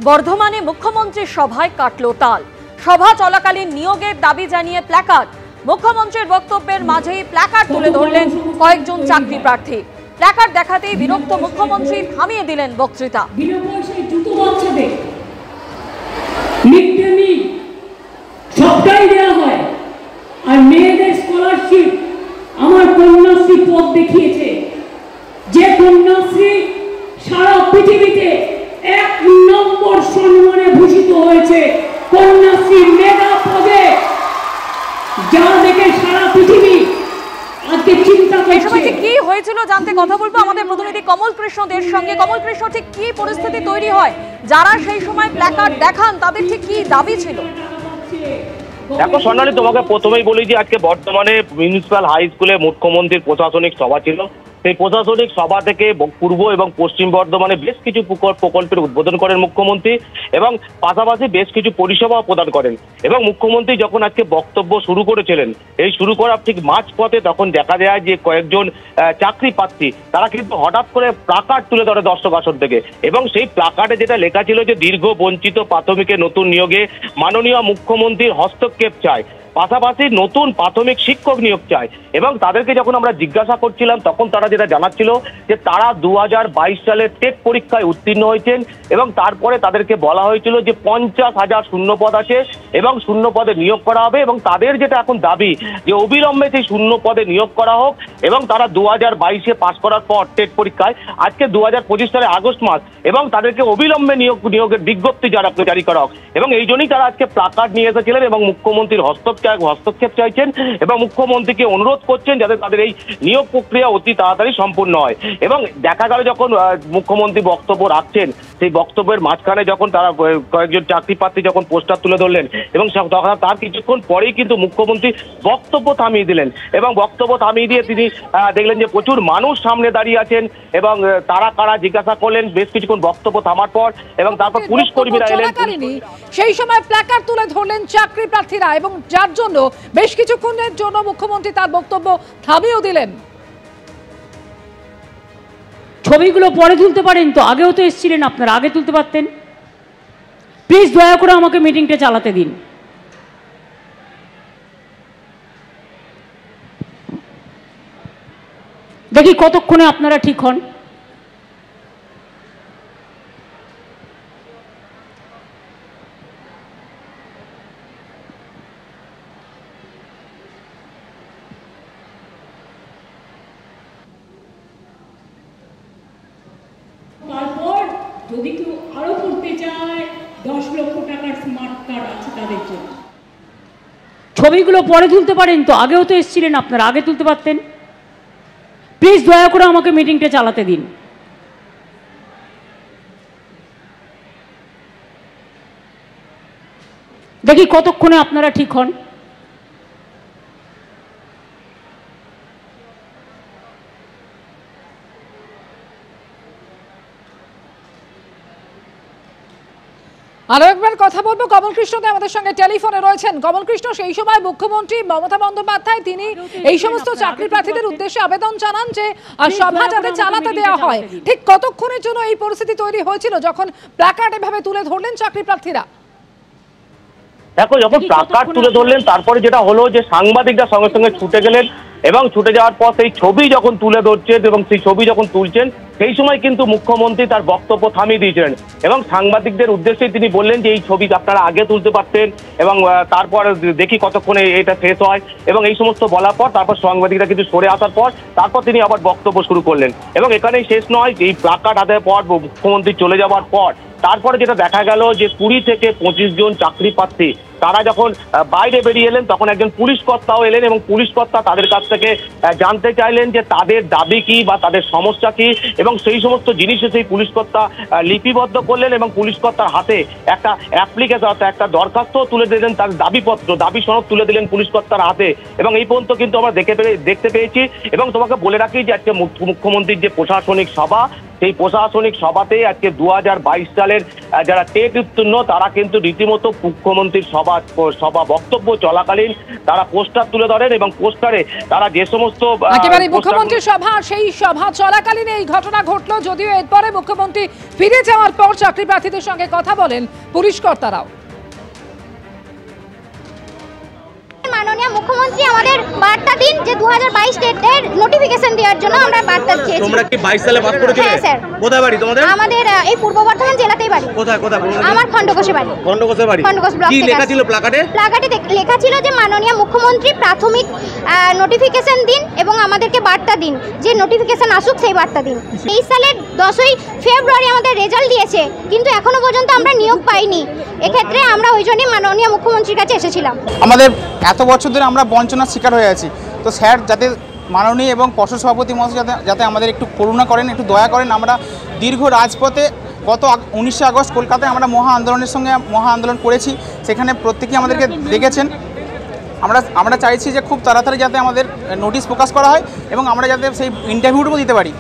বর্ধমানে মুখ্যমন্ত্রীর সভায় কাটল তাল। সভা চলাকালীন নিয়োগের দাবি জানিয়ে প্ল্যাকার্ড। মুখ্যমন্ত্রীর বক্তব্যের মাঝেই প্ল্যাকার্ড তুলে ধরলেন কয়েকজন চাকরি প্রার্থী। প্ল্যাকার্ড দেখাতেই বিরক্ত মুখ্যমন্ত্রী থামিয়ে দিলেন বক্তৃতা। সবটাই দেওয়া হয়, আর মেয়েদের স্কলারশিপ আমার কন্যাশ্রী পথ দেখিয়েছে। যে কন্যাশ্রী সারা পৃথিবীতে 1 নম্বর সম্মানে ভূষিত হয়েছে, কন্যাশ্রী মেগা পদে, যা দেখে সারা পৃথিবী আজকে চিন্তা করছে। কি হয়েছিল জানতে কথা বলবো আমাদের প্রতিনিধি কমল কৃষ্ণদের সঙ্গে। কমল কৃষ্ণ, ঠিক কি পরিস্থিতি তৈরি হয়, যারা সেই সময় প্ল্যাকার্ড দেখান তাদের ঠিক কি দাবি ছিল? দেখো সোনালী, তোমাকে প্রথমেই বলি যে আজকে বর্তমানে মিউনিসিপ্যাল হাই স্কুলে মুখ্যমন্ত্রীর প্রশাসনিক সভা ছিল। সেই প্রশাসনিক সভা থেকে পূর্ব এবং পশ্চিম বর্ধমানে বেশ কিছু প্রকল্পের উদ্বোধন করেন মুখ্যমন্ত্রী এবং পাশাপাশি বেশ কিছু পরিষেবাও প্রদান করেন। এবং মুখ্যমন্ত্রী যখন আজকে বক্তব্য শুরু করেছিলেন, এই শুরু করার ঠিক মাঝপথে তখন দেখা যায় যে কয়েকজন চাকরি প্রার্থী তারা কিন্তু হঠাৎ করে প্ল্যাকার্ড তুলে ধরে দর্শক আসন থেকে। এবং সেই প্ল্যাকার্ডে যেটা লেখা ছিল যে দীর্ঘ বঞ্চিত প্রাথমিকে নতুন নিয়োগে মাননীয় মুখ্যমন্ত্রীর হস্তক্ষেপ চায়, পাশাপাশি নতুন প্রাথমিক শিক্ষক নিয়োগ চায়। এবং তাদেরকে যখন আমরা জিজ্ঞাসা করছিলাম তখন তারা যেটা জানাচ্ছিল যে তারা 2022 সালে টেট পরীক্ষায় উত্তীর্ণ হয়েছেন এবং তারপরে তাদেরকে বলা হয়েছিল যে 50,000 শূন্যপদ আছে এবং শূন্য পদে নিয়োগ করা হবে। এবং তাদের যেটা এখন দাবি যে অবিলম্বে সেই শূন্য পদে নিয়োগ করা হোক। এবং তারা 2022-এ পাশ করার পর টেট পরীক্ষায় আজকে 2025 সালে আগস্ট মাস এবং তাদেরকে অবিলম্বে নিয়োগের বিজ্ঞপ্তি জারি করা হোক। এবং এই জন্যই তারা আজকে প্ল্যাকার্ড নিয়ে এসেছিলেন এবং মুখ্যমন্ত্রীর হস্তক্ষেপ চাইছেন এবং মুখ্যমন্ত্রীকে অনুরোধ করছেন যাতে তাদের এই নিয়োগ প্রক্রিয়া অতি তাড়াতাড়ি সম্পূর্ণ হয়। এবং দেখা গেল যখন মুখ্যমন্ত্রী বক্তব্য রাখছেন, সেই বক্তব্যের মাঝখানে যখন তারা কয়েকজন চাকরি প্রার্থী যখন পোস্টার তুলে ধরলেন এবং তার কিছুক্ষণ পরেই কিন্তু মুখ্যমন্ত্রী বক্তব্য থামিয়ে দিলেন। এবং বক্তব্য থামিয়ে দিয়ে তিনি দেখলেন যে প্রচুর মানুষ সামনে দাঁড়িয়ে আছেন এবং তারা কারা জিজ্ঞাসা করলেন বেশ কিছুক্ষণ বক্তব্য থামার পর। এবং তারপর পুলিশ কর্মীরা এলেন। সেই সময় প্ল্যাকার্ড তুলে ধরলেন চাকরি প্রার্থীরা এবং যার জন্য বেশ কিছুক্ষণের জন্য মুখ্যমন্ত্রী তার বক্তব্য থামিয়েও দিলেন। ছবিগুলো পরে তুলতে পারেন তো, আগেও তো এসেছিলেন আপনারা, আগে তুলতে পারতেন। প্লিজ দয়া করে আমাকে মিটিংটা চালাতে দিন। দেখি কতক্ষণে আপনারা ঠিক হন। তারপর যদি কেউ আরো করতে চায় 10 লক্ষ টাকার স্মার্ট কার্ড আছে তাদের জন্য। ছবিগুলো পরে তুলতে পারেন তো, আগেও তো এসেছিলেন আপনারা, আগে তুলতে পারতেন। প্লিজ দয়া করে আমাকে মিটিংটা চালাতে দিন। দেখি কতক্ষণে আপনারা ঠিক হন। আরো একবার কথা বলবো কমল কৃষ্ণকে, আমাদের সঙ্গে টেলিফোনে রয়েছেন। কমল কৃষ্ণ, সেই সময় মুখ্যমন্ত্রী মমতা বন্দ্যোপাধ্যায় তিনি এই সমস্ত চাকরি প্রার্থীদের উদ্দেশ্যে আবেদন জানান যে সভা যাতে চালাতে দেওয়া হয়, ঠিক কতক্ষণের জন্য এই পরিস্থিতি তৈরি হয়েছিল যখন প্ল্যাকার্ড এভাবে তুলে ধরলেন চাকরি প্রার্থীরা? দেখো, যখন প্ল্যাকার্ড তুলে ধরলেন তারপরে যেটা হলো যে সাংবাদিকরা সঙ্গে সঙ্গে ছুটে গেলেন এবং ছুটে যাওয়ার পর সেই ছবি যখন তুলে ধরছেন এবং সেই ছবি যখন তুলছেন সেই সময় কিন্তু মুখ্যমন্ত্রী তার বক্তব্য থামিয়ে দিয়েছিলেন এবং সাংবাদিকদের উদ্দেশ্যে তিনি বললেন যে এই ছবি আপনারা আগে তুলতে পারতেন এবং তারপর দেখি কতক্ষণে এটা শেষ হয়। এবং এই সমস্ত বলার পর তারপর সাংবাদিকরা কিন্তু সরে আসার পর তারপর তিনি আবার বক্তব্য শুরু করলেন। এবং এখানেই শেষ নয়, এই প্ল্যাকার্ড হাতের পর মুখ্যমন্ত্রী চলে যাওয়ার পর তারপরে যেটা দেখা গেল যে 20 থেকে 25 জন চাকরি প্রার্থী তারা যখন বাইরে বেরিয়ে এলেন তখন একজন পুলিশ কর্তাও এলেন এবং পুলিশ কর্তা তাদের কাছ থেকে জানতে চাইলেন যে তাদের দাবি কি বা তাদের সমস্যা কি। এবং সেই সমস্ত জিনিসে সেই পুলিশ কর্তা লিপিবদ্ধ করলেন এবং পুলিশ কর্তার হাতে একটা অ্যাপ্লিকেশন অর্থাৎ একটা দরখাস্ত তুলে দিলেন, তার দাবিপত্র দাবি সনদ তুলে দিলেন পুলিশ কর্তার হাতে। এবং এই পর্যন্ত কিন্তু আমরা দেখতে পেয়েছি। এবং তোমাকে বলে রাখি যে আজকে মুখ্যমন্ত্রীর যে প্রশাসনিক সভা সেই প্রশাসনিক সভাতেই আজকে 2022 সালের যারা টেট উত্তীর্ণ তারা কিন্তু রীতিমতো মুখ্যমন্ত্রীর সভা বক্তব্য চলাকালীন তারা পোস্টার তুলে ধরেন এবং পোস্টারে তারা যে সমস্ত একেবারে মুখ্যমন্ত্রীর সভা, সেই সভা চলাকালীন এই ঘটনা ঘটলো। যদিও এরপরে মুখ্যমন্ত্রী ফিরে যাওয়ার পর চাকরি প্রার্থীদের সঙ্গে কথা বলেন পুলিশ কর্তারাও। মাননীয় মুখ্যমন্ত্রী আমাদের বার্তা দিন যে 2022 টেটের নোটিফিকেশন দেওয়ার জন্য আমরা বার্তা চেয়েছি। তোমরা কি 22 সালে পাস করেছিলে? হ্যাঁ স্যার। কোথায় বাড়ি তোমাদের? আমাদের এই পূর্ব বর্ধমান জেলাতেই বাড়ি। কোথায় কোথায়? আমার খণ্ডঘোষে বাড়ি। খণ্ডঘোষে বাড়ি। খণ্ডঘোষ ব্লক। কি লেখা ছিল প্লাকার্ডে? প্লাকার্ডে লেখা ছিল যে মাননীয় মুখ্যমন্ত্রী প্রাথমিক নোটিফিকেশন দিন এবং আমাদেরকে বার্তা দিন যে নোটিফিকেশন আসুক সেই বার্তা দিন। 23 সালের 10ই ফেব্রুয়ারি আমাদের রেজাল্ট দিয়েছে, কিন্তু এখনো পর্যন্ত আমরা নিয়োগ পাইনি। এক্ষেত্রে আমরা ওই জন্যই মাননীয় মুখ্যমন্ত্রীর কাছে এসেছিলাম। আমাদের এত বছর ধরে আমরা বঞ্চনার শিকার হয়ে আছি, তো স্যার যাতে মাননীয় এবং পর্ষদ সভাপতি মহাশয় যাতে আমাদের একটু করুণা করেন, একটু দয়া করেন। আমরা দীর্ঘ রাজপথে গত 19শে আগস্ট কলকাতায় আমরা মহা আন্দোলন করেছি, সেখানে প্রত্যেকেই আমাদেরকে দেখেছেন। আমরা চাইছি যে খুব তাড়াতাড়ি যাতে আমাদের নোটিশ প্রকাশ করা হয় এবং আমরা যাতে সেই ইন্টারভিউটুকু দিতে পারি।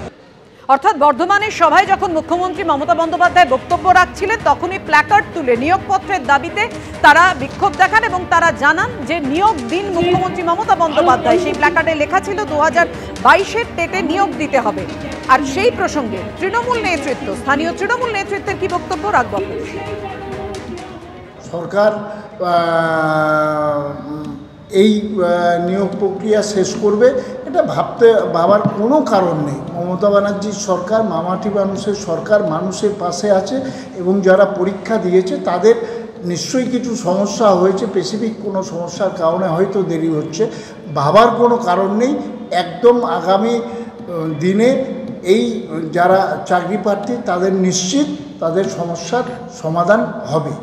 অর্থাৎ বর্ধমানের সভায় যখন মুখ্যমন্ত্রী মমতা বন্দ্যোপাধ্যায় বক্তব্য রাখছিলেন তখনই প্ল্যাকার্ড তুলে নিয়োগপত্রের দাবিতে তারা বিক্ষোভ দেখান এবং তারা জানান যে নিয়োগ দিন মুখ্যমন্ত্রী মমতা বন্দ্যোপাধ্যায়। সেই প্ল্যাকার্ডে লেখা ছিল 2022-এর টেটে নিয়োগ দিতে হবে। আর সেই প্রসঙ্গে স্থানীয় তৃণমূল নেতৃত্বের কি বক্তব্য রাখব? সরকার এই নিয়োগ প্রক্রিয়া শেষ করবে এটা ভাবার কোনো কারণ নেই। মমতা ব্যানার্জির সরকার মামাটি মানুষের সরকার, মানুষের পাশে আছে এবং যারা পরীক্ষা দিয়েছে তাদের নিশ্চয়ই কিছু সমস্যা হয়েছে, স্পেসিফিক কোনো সমস্যার কারণে হয়তো দেরি হচ্ছে, ভাবার কোনো কারণ নেই। একদম আগামী দিনে এই যারা চাকরি প্রার্থী তাদের নিশ্চিত তাদের সমস্যার সমাধান হবে।